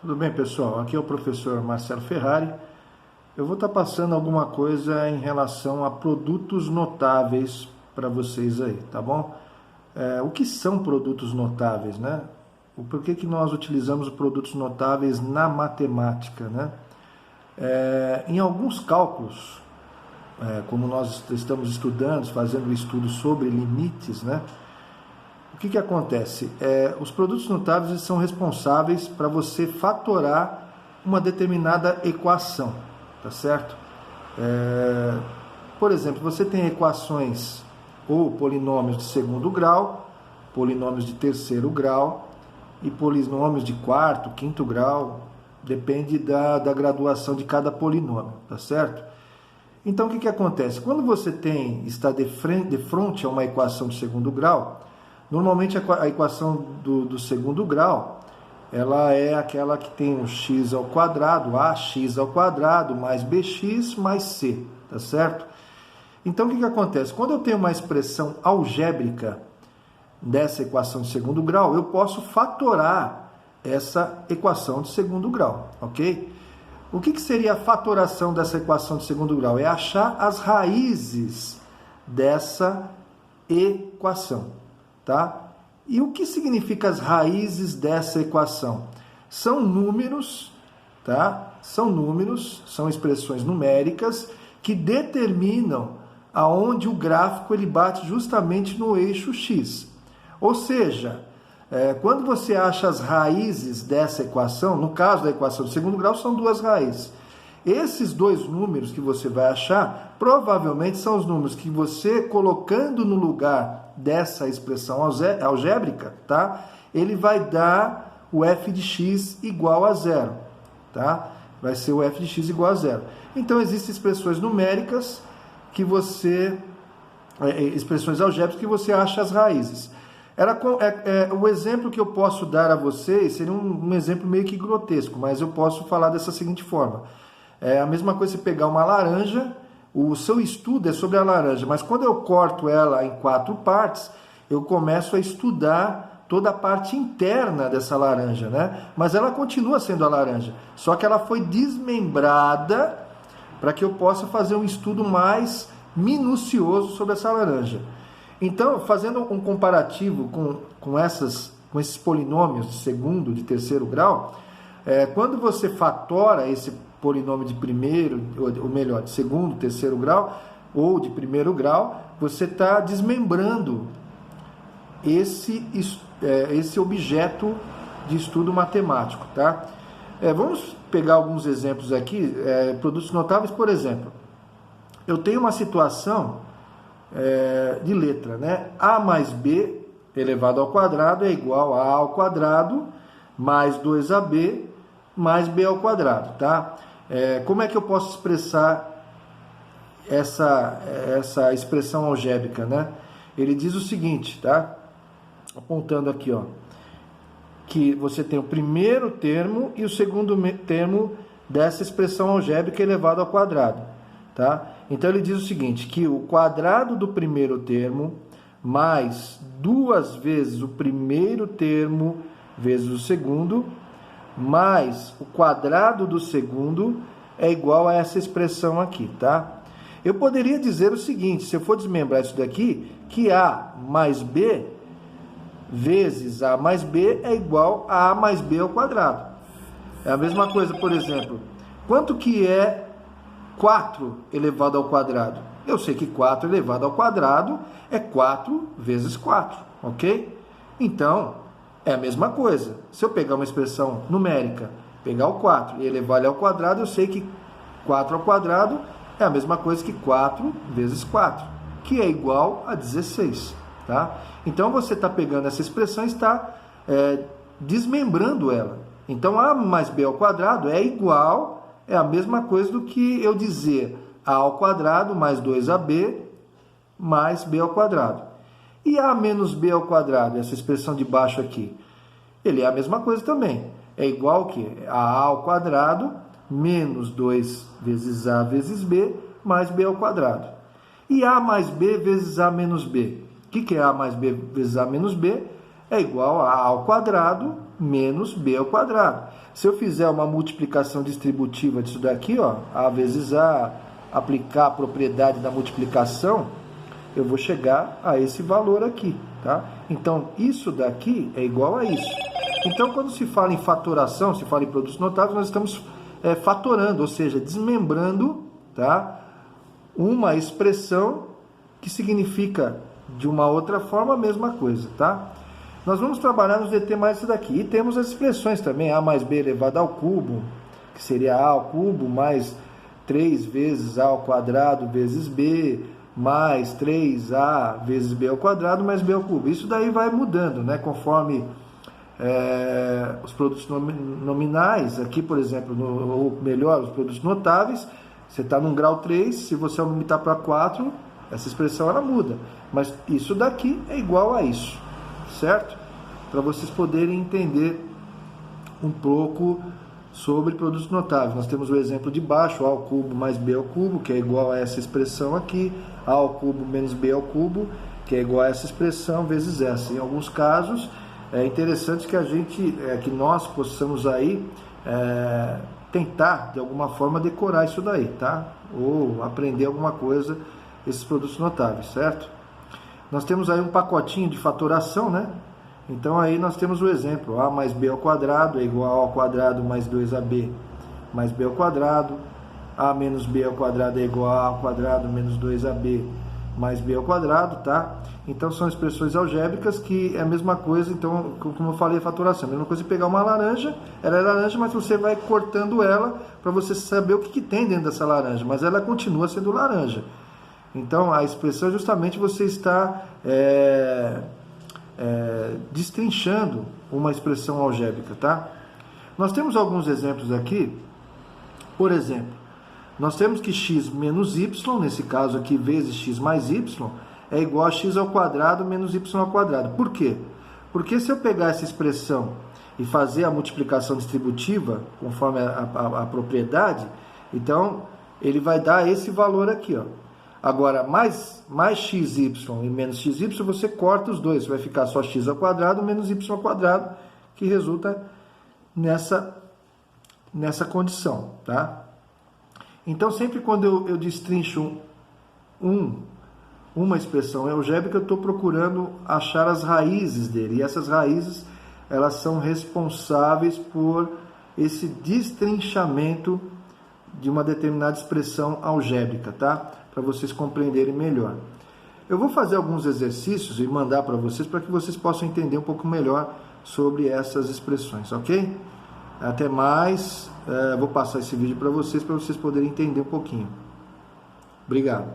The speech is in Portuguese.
Tudo bem, pessoal? Aqui é o professor Marcelo Ferrari. Eu vou estar passando alguma coisa em relação a produtos notáveis para vocês aí, tá bom? O que são produtos notáveis, né? Por que nós utilizamos produtos notáveis na matemática, né? Em alguns cálculos, como nós estamos estudando, fazendo um estudo sobre limites, né? O que acontece? Os produtos notáveis são responsáveis para você fatorar uma determinada equação, tá certo? Por exemplo, você tem equações ou polinômios de segundo grau, polinômios de terceiro grau e polinômios de quarto, quinto grau, depende da graduação de cada polinômio, tá certo? Então, o que acontece? Quando você está de frente a uma equação de segundo grau, normalmente a equação do segundo grau, ela é aquela que tem o x ao quadrado, ax ao quadrado, mais bx mais c, tá certo? Então, o que acontece? Quando eu tenho uma expressão algébrica dessa equação de segundo grau, eu posso fatorar essa equação de segundo grau, ok? O que seria a fatoração dessa equação de segundo grau? É achar as raízes dessa equação. Tá? E o que significa as raízes dessa equação? São números, tá? São expressões numéricas que determinam aonde o gráfico ele bate justamente no eixo x. Ou seja, quando você acha as raízes dessa equação, no caso da equação de segundo grau, são duas raízes. Esses dois números que você vai achar, provavelmente são os números que você, colocando no lugar dessa expressão algébrica, tá? Ele vai dar o f de x igual a zero, tá? Vai ser o f de x igual a zero. Então, existem expressões numéricas que expressões algébricas que você acha as raízes. O exemplo que eu posso dar a vocês seria um exemplo meio que grotesco, mas eu posso falar dessa seguinte forma. É a mesma coisa você pegar uma laranja, o seu estudo é sobre a laranja, mas quando eu corto ela em 4 partes, eu começo a estudar toda a parte interna dessa laranja, né? Mas ela continua sendo a laranja, só que ela foi desmembrada para que eu possa fazer um estudo mais minucioso sobre essa laranja. Então, fazendo um comparativo com esses polinômios de segundo, de terceiro grau, quando você fatora esse polinômio de primeiro, ou melhor, de segundo, terceiro grau, ou de primeiro grau, você está desmembrando esse objeto de estudo matemático, tá? Vamos pegar alguns exemplos aqui, produtos notáveis, por exemplo. Eu tenho uma situação de letra, né? A mais B elevado ao quadrado é igual a ao quadrado mais 2ab mais b ao quadrado, tá? Como é que eu posso expressar essa expressão algébrica, né? Ele diz o seguinte, tá? Apontando aqui, ó, que você tem o primeiro termo e o segundo termo dessa expressão algébrica elevado ao quadrado, tá? Então ele diz o seguinte, que o quadrado do primeiro termo mais 2 vezes o primeiro termo vezes o segundo mais o quadrado do segundo é igual a essa expressão aqui, tá? Eu poderia dizer o seguinte, se eu for desmembrar isso daqui, que A mais B vezes A mais B é igual a A mais B ao quadrado. É a mesma coisa, por exemplo, quanto que é 4 elevado ao quadrado? Eu sei que 4 elevado ao quadrado é 4 vezes 4, ok? Então, é a mesma coisa. Se eu pegar uma expressão numérica, pegar o 4 e elevar ele ao quadrado, eu sei que 4 ao quadrado é a mesma coisa que 4 vezes 4, que é igual a 16. Tá? Então, você está pegando essa expressão e está desmembrando ela. Então, a mais b ao quadrado é a mesma coisa do que eu dizer a ao quadrado mais 2ab mais b ao quadrado. E a menos b ao quadrado, essa expressão de baixo aqui, ele é a mesma coisa também. É igual que a ao quadrado menos 2 vezes a vezes b mais b ao quadrado. E a mais b vezes a menos b. O que é a mais b vezes a menos b? é igual a ao quadrado menos b ao quadrado. Se eu fizer uma multiplicação distributiva disso daqui, ó, a vezes a, aplicar a propriedade da multiplicação, eu vou chegar a esse valor aqui, tá? Então, isso daqui é igual a isso. Então, quando se fala em fatoração, se fala em produtos notáveis, nós estamos fatorando, ou seja, desmembrando, tá, uma expressão que significa de uma outra forma a mesma coisa, tá? Nós vamos trabalhar nos DT mais isso daqui. E temos as expressões também, a mais b elevado ao cubo, que seria a ao cubo mais 3 vezes a ao quadrado vezes b, mais 3a vezes b ao quadrado mais b ao cubo. Isso daí vai mudando, né, conforme os produtos nominais. Aqui, por exemplo, ou melhor, os produtos notáveis, você está num grau 3, se você aumentar para 4, essa expressão ela muda. Mas isso daqui é igual a isso, certo? Para vocês poderem entender um pouco sobre produtos notáveis. Nós temos o exemplo de baixo, a ao cubo mais b ao cubo, que é igual a essa expressão aqui, a ao cubo menos b ao cubo, que é igual a essa expressão vezes essa. Em alguns casos, é interessante que nós possamos aí tentar, de alguma forma, decorar isso daí, tá? Ou aprender alguma coisa, esses produtos notáveis, certo? Nós temos aí um pacotinho de fatoração, né? Então aí nós temos o exemplo, a mais b ao quadrado é igual a ao quadrado mais 2ab mais b ao quadrado, a menos b ao quadrado é igual a ao quadrado menos 2ab mais b ao quadrado, tá? Então são expressões algébricas que é a mesma coisa. Então, como eu falei, a fatoração, a mesma coisa de pegar uma laranja, ela é laranja, mas você vai cortando ela para você saber o que tem dentro dessa laranja, mas ela continua sendo laranja. Então, a expressão é justamente você está destrinchando uma expressão algébrica, tá? Nós temos alguns exemplos aqui. Por exemplo, nós temos que x menos y, nesse caso aqui, vezes x mais y, é igual a x ao quadrado menos y ao quadrado. Por quê? Porque se eu pegar essa expressão e fazer a multiplicação distributiva, conforme a propriedade, então ele vai dar esse valor aqui, ó. Agora, mais xy e menos xy, você corta os dois. Vai ficar só x ao quadrado menos y ao quadrado, que resulta nessa condição, tá? Então, sempre quando eu destrincho uma expressão algébrica, eu estou procurando achar as raízes dele. E essas raízes, elas são responsáveis por esse destrinchamento de uma determinada expressão algébrica, tá? Para vocês compreenderem melhor. Eu vou fazer alguns exercícios e mandar para vocês para que vocês possam entender um pouco melhor sobre essas expressões, ok? Até mais. Vou passar esse vídeo para vocês poderem entender um pouquinho. Obrigado.